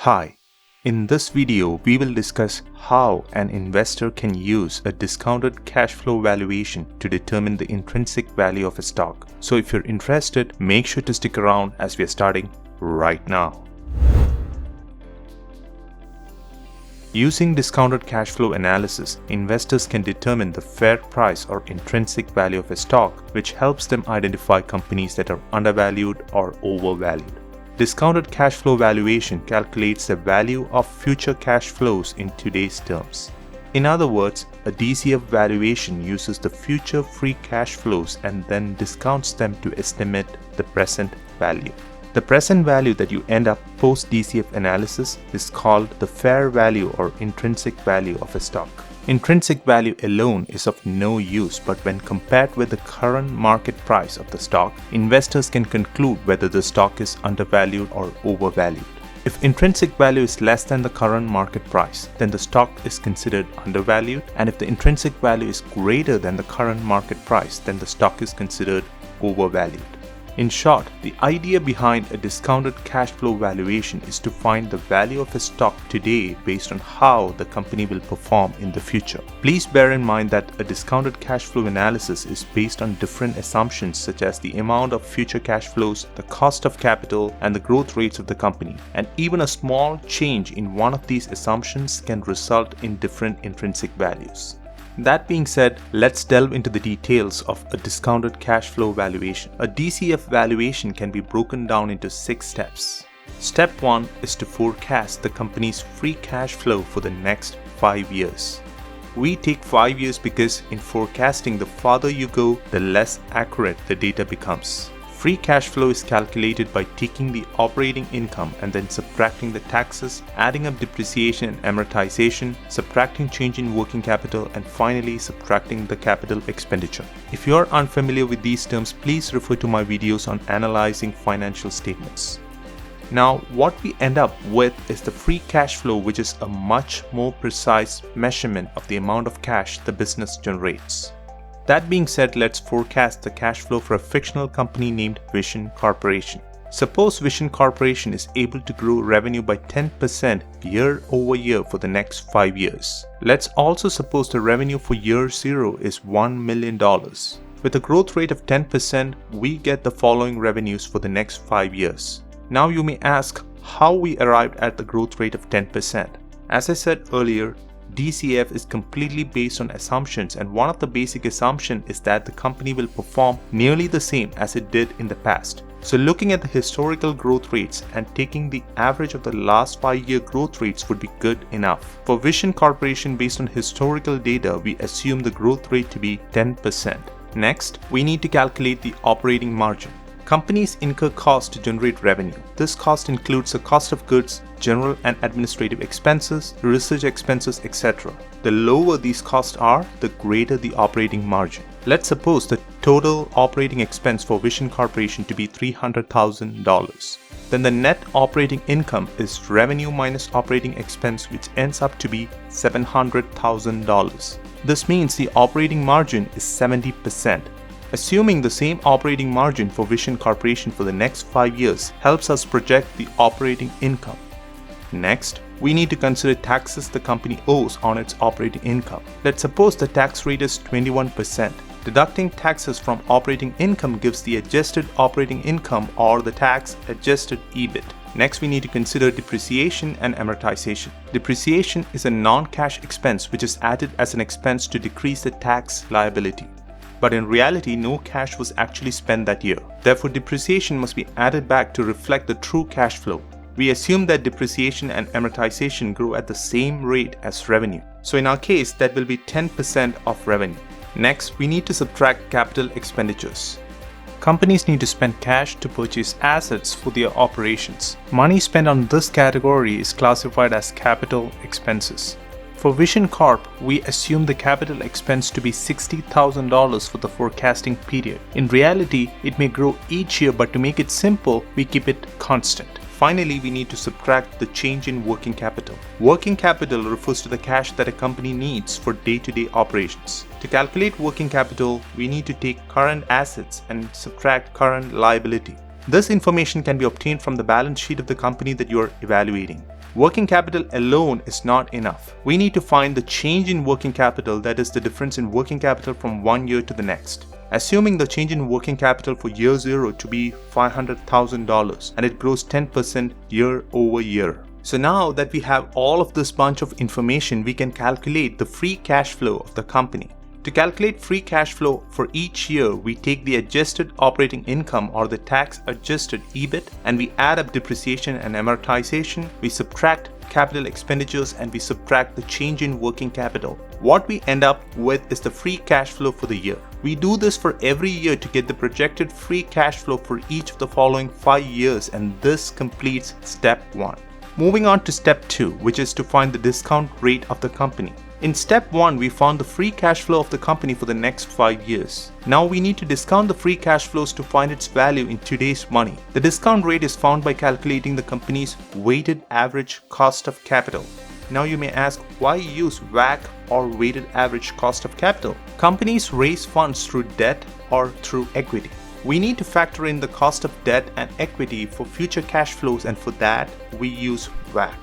Hi, in this video we will discuss how an investor can use a discounted cash flow valuation to determine the intrinsic value of a stock. So if you're interested, make sure to stick around as we are starting right now. Using discounted cash flow analysis, investors can determine the fair price or intrinsic value of a stock, which helps them identify companies that are undervalued or overvalued. Discounted cash flow valuation calculates the value of future cash flows in today's terms. In other words, a DCF valuation uses the future free cash flows and then discounts them to estimate the present value. The present value that you end up post-DCF analysis is called the fair value or intrinsic value of a stock. Intrinsic value alone is of no use, but when compared with the current market price of the stock, investors can conclude whether the stock is undervalued or overvalued. If intrinsic value is less than the current market price, then the stock is considered undervalued, and if the intrinsic value is greater than the current market price, then the stock is considered overvalued. In short, the idea behind a discounted cash flow valuation is to find the value of a stock today based on how the company will perform in the future. Please bear in mind that a discounted cash flow analysis is based on different assumptions such as the amount of future cash flows, the cost of capital, and the growth rates of the company. And even a small change in one of these assumptions can result in different intrinsic values. That being said, let's delve into the details of a discounted cash flow valuation. A DCF valuation can be broken down into 6 steps. Step 1 is to forecast the company's free cash flow for the next 5 years. We take 5 years because in forecasting, the farther you go, the less accurate the data becomes. Free cash flow is calculated by taking the operating income and then subtracting the taxes, adding up depreciation and amortization, subtracting change in working capital, and finally subtracting the capital expenditure. If you are unfamiliar with these terms, please refer to my videos on analyzing financial statements. Now, what we end up with is the free cash flow, which is a much more precise measurement of the amount of cash the business generates. That being said, let's forecast the cash flow for a fictional company named Vision Corporation. Suppose Vision Corporation is able to grow revenue by 10% year over year for the next 5 years. Let's also suppose the revenue for year 0 is $1 million. With a growth rate of 10%, we get the following revenues for the next 5 years. Now you may ask how we arrived at the growth rate of 10%. As I said earlier, DCF is completely based on assumptions, and one of the basic assumptions is that the company will perform nearly the same as it did in the past. So looking at the historical growth rates and taking the average of the last 5-year growth rates would be good enough. For Vision Corporation, based on historical data, we assume the growth rate to be 10%. Next, we need to calculate the operating margin. Companies incur costs to generate revenue. This cost includes the cost of goods, general and administrative expenses, research expenses, etc. The lower these costs are, the greater the operating margin. Let's suppose the total operating expense for Vision Corporation to be $300,000. Then the net operating income is revenue minus operating expense, which ends up to be $700,000. This means the operating margin is 70%. Assuming the same operating margin for Vision Corporation for the next 5 years helps us project the operating income. Next, we need to consider taxes the company owes on its operating income. Let's suppose the tax rate is 21%. Deducting taxes from operating income gives the adjusted operating income, or the tax-adjusted EBIT. Next, we need to consider depreciation and amortization. Depreciation is a non-cash expense which is added as an expense to decrease the tax liability. But in reality, no cash was actually spent that year. Therefore, depreciation must be added back to reflect the true cash flow. We assume that depreciation and amortization grow at the same rate as revenue. So in our case, that will be 10% of revenue. Next, we need to subtract capital expenditures. Companies need to spend cash to purchase assets for their operations. Money spent on this category is classified as capital expenses. For Vision Corp, we assume the capital expense to be $60,000 for the forecasting period. In reality, it may grow each year, but to make it simple, we keep it constant. Finally, we need to subtract the change in working capital. Working capital refers to the cash that a company needs for day-to-day operations. To calculate working capital, we need to take current assets and subtract current liability. This information can be obtained from the balance sheet of the company that you are evaluating. Working capital alone is not enough. We need to find the change in working capital, that is the difference in working capital from one year to the next. Assuming the change in working capital for year 0 to be $500,000 and it grows 10% year over year. So now that we have all of this bunch of information, we can calculate the free cash flow of the company. To calculate free cash flow for each year, we take the adjusted operating income or the tax adjusted EBIT and we add up depreciation and amortization, we subtract capital expenditures and we subtract the change in working capital. What we end up with is the free cash flow for the year. We do this for every year to get the projected free cash flow for each of the following 5 years, and this completes step 1. Moving on to step 2, which is to find the discount rate of the company. In step 1, we found the free cash flow of the company for the next 5 years. Now we need to discount the free cash flows to find its value in today's money. The discount rate is found by calculating the company's weighted average cost of capital. Now you may ask, why use WACC or weighted average cost of capital? Companies raise funds through debt or through equity. We need to factor in the cost of debt and equity for future cash flows, and for that we use WACC.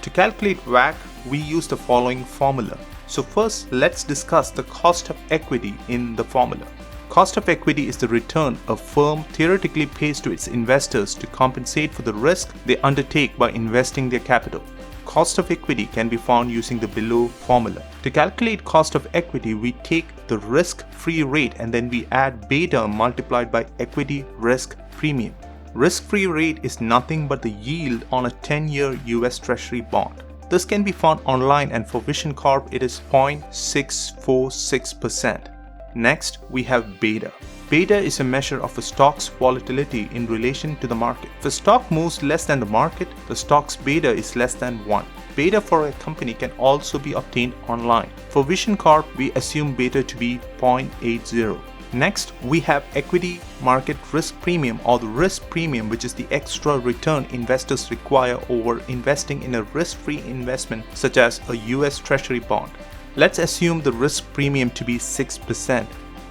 To calculate WACC, we use the following formula. So first, let's discuss the cost of equity in the formula. Cost of equity is the return a firm theoretically pays to its investors to compensate for the risk they undertake by investing their capital. Cost of equity can be found using the below formula. To calculate cost of equity, we take the risk-free rate and then we add beta multiplied by equity risk premium. Risk-free rate is nothing but the yield on a 10-year US Treasury bond. This can be found online, and for Vision Corp it is 0.646%. Next, we have beta. Beta is a measure of a stock's volatility in relation to the market. If a stock moves less than the market, the stock's beta is less than 1. Beta for a company can also be obtained online. For Vision Corp, we assume beta to be 0.80. Next, we have equity market risk premium, or the risk premium, which is the extra return investors require over investing in a risk-free investment such as a US Treasury bond. Let's assume the risk premium to be 6%.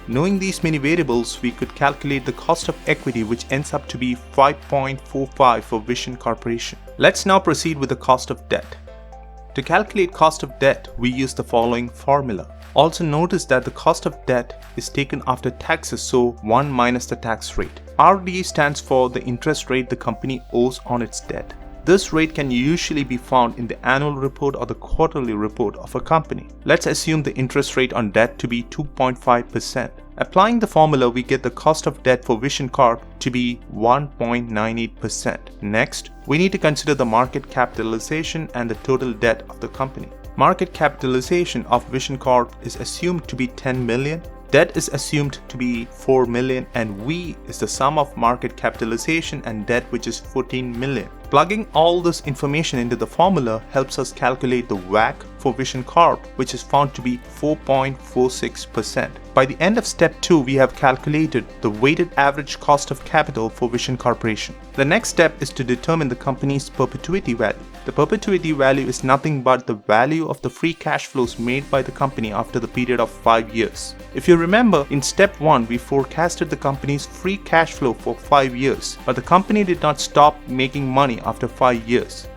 Knowing these many variables, we could calculate the cost of equity, which ends up to be 5.45 for Vision Corporation. Let's now proceed with the cost of debt. To calculate cost of debt, we use the following formula. Also notice that the cost of debt is taken after taxes, so 1 minus the tax rate. RD stands for the interest rate the company owes on its debt. This rate can usually be found in the annual report or the quarterly report of a company. Let's assume the interest rate on debt to be 2.5%. Applying the formula, we get the cost of debt for Vision Corp to be 1.98%. Next, we need to consider the market capitalization and the total debt of the company. Market capitalization of Vision Corp is assumed to be 10 million. Debt is assumed to be 4 million, and V is the sum of market capitalization and debt, which is 14 million. Plugging all this information into the formula helps us calculate the WACC for Vision Corp, which is found to be 4.46%. By the end of step 2, we have calculated the weighted average cost of capital for Vision Corporation. The next step is to determine the company's perpetuity value. The perpetuity value is nothing but the value of the free cash flows made by the company after the period of 5 years. If you remember, in step 1, we forecasted the company's free cash flow for 5 years, but the company did not stop making money after 5 years.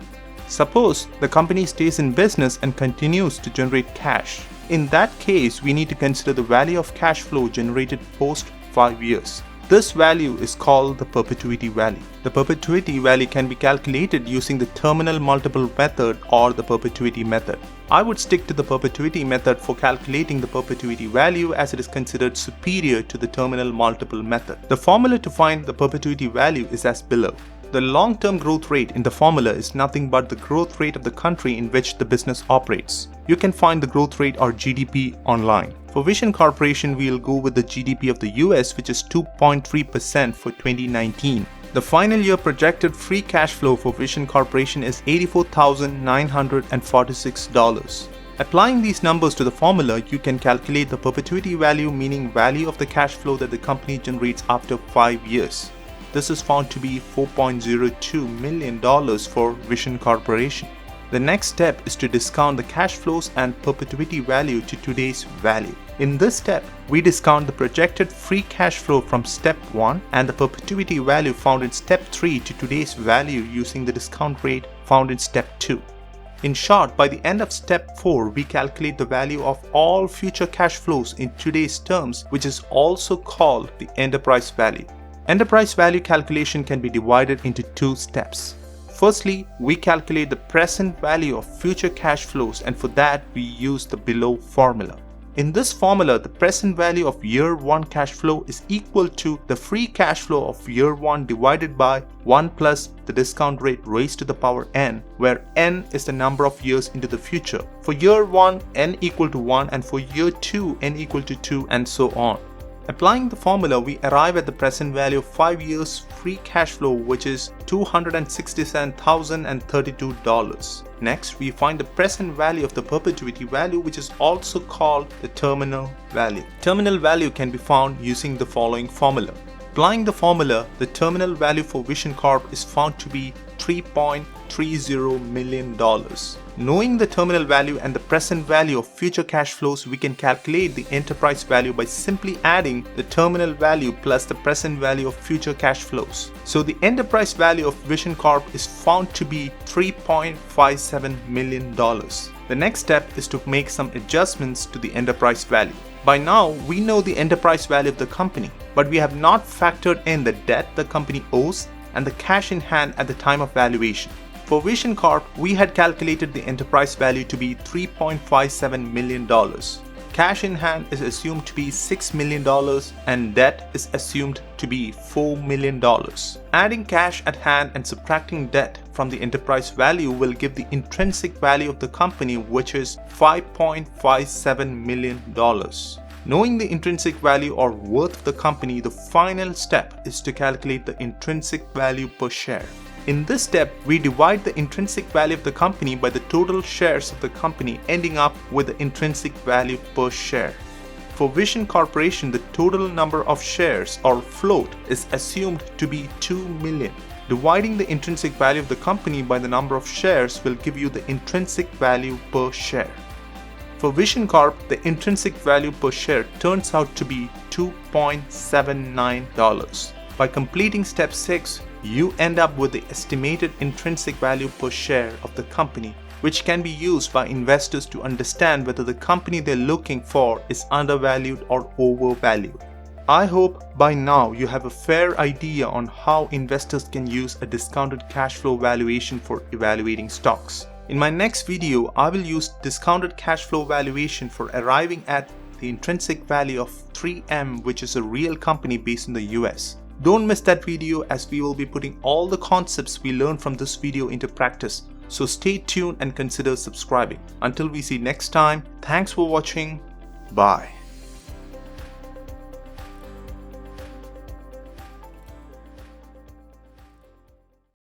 Suppose the company stays in business and continues to generate cash. In that case, we need to consider the value of cash flow generated post 5 years. This value is called the perpetuity value. The perpetuity value can be calculated using the terminal multiple method or the perpetuity method. I would stick to the perpetuity method for calculating the perpetuity value, as it is considered superior to the terminal multiple method. The formula to find the perpetuity value is as below. The long-term growth rate in the formula is nothing but the growth rate of the country in which the business operates. You can find the growth rate or GDP online. For Vision Corporation, we'll go with the GDP of the US, which is 2.3% for 2019. The final year projected free cash flow for Vision Corporation is $84,946. Applying these numbers to the formula, you can calculate the perpetuity value, meaning value of the cash flow that the company generates after 5 years. This is found to be $4.02 million for Vision Corporation. The next step is to discount the cash flows and perpetuity value to today's value. In this step, we discount the projected free cash flow from step 1 and the perpetuity value found in step 3 to today's value using the discount rate found in step 2. In short, by the end of step 4, we calculate the value of all future cash flows in today's terms, which is also called the enterprise value. Enterprise value calculation can be divided into 2 steps. Firstly, we calculate the present value of future cash flows, and for that we use the below formula. In this formula, the present value of year 1 cash flow is equal to the free cash flow of year 1 divided by 1 plus the discount rate raised to the power n, where n is the number of years into the future. For year 1, n equal to 1, and for year 2, n equal to 2, and so on. Applying the formula, we arrive at the present value of 5 years free cash flow, which is $267,032. Next, we find the present value of the perpetuity value, which is also called the terminal value. Terminal value can be found using the following formula. Applying the formula, the terminal value for Vision Corp is found to be $3.30 million. Knowing the terminal value and the present value of future cash flows, we can calculate the enterprise value by simply adding the terminal value plus the present value of future cash flows. So the enterprise value of Vision Corp is found to be $3.57 million. The next step is to make some adjustments to the enterprise value. By now, we know the enterprise value of the company, but we have not factored in the debt the company owes and the cash in hand at the time of valuation. For Vision Corp, we had calculated the enterprise value to be $3.57 million. Cash in hand is assumed to be $6 million and debt is assumed to be $4 million. Adding cash at hand and subtracting debt from the enterprise value will give the intrinsic value of the company, which is $5.57 million. Knowing the intrinsic value or worth of the company, the final step is to calculate the intrinsic value per share. In this step, we divide the intrinsic value of the company by the total shares of the company, ending up with the intrinsic value per share. For Vision Corporation, the total number of shares or float is assumed to be 2 million. Dividing the intrinsic value of the company by the number of shares will give you the intrinsic value per share. For Vision Corp, the intrinsic value per share turns out to be $2.79. By completing step 6, you end up with the estimated intrinsic value per share of the company, which can be used by investors to understand whether the company they're looking for is undervalued or overvalued. I hope by now you have a fair idea on how investors can use a discounted cash flow valuation for evaluating stocks. In my next video, I will use discounted cash flow valuation for arriving at the intrinsic value of 3M, which is a real company based in the US. Don't miss that video, as we will be putting all the concepts we learned from this video into practice. So stay tuned and consider subscribing. Until we see next time, thanks for watching. Bye.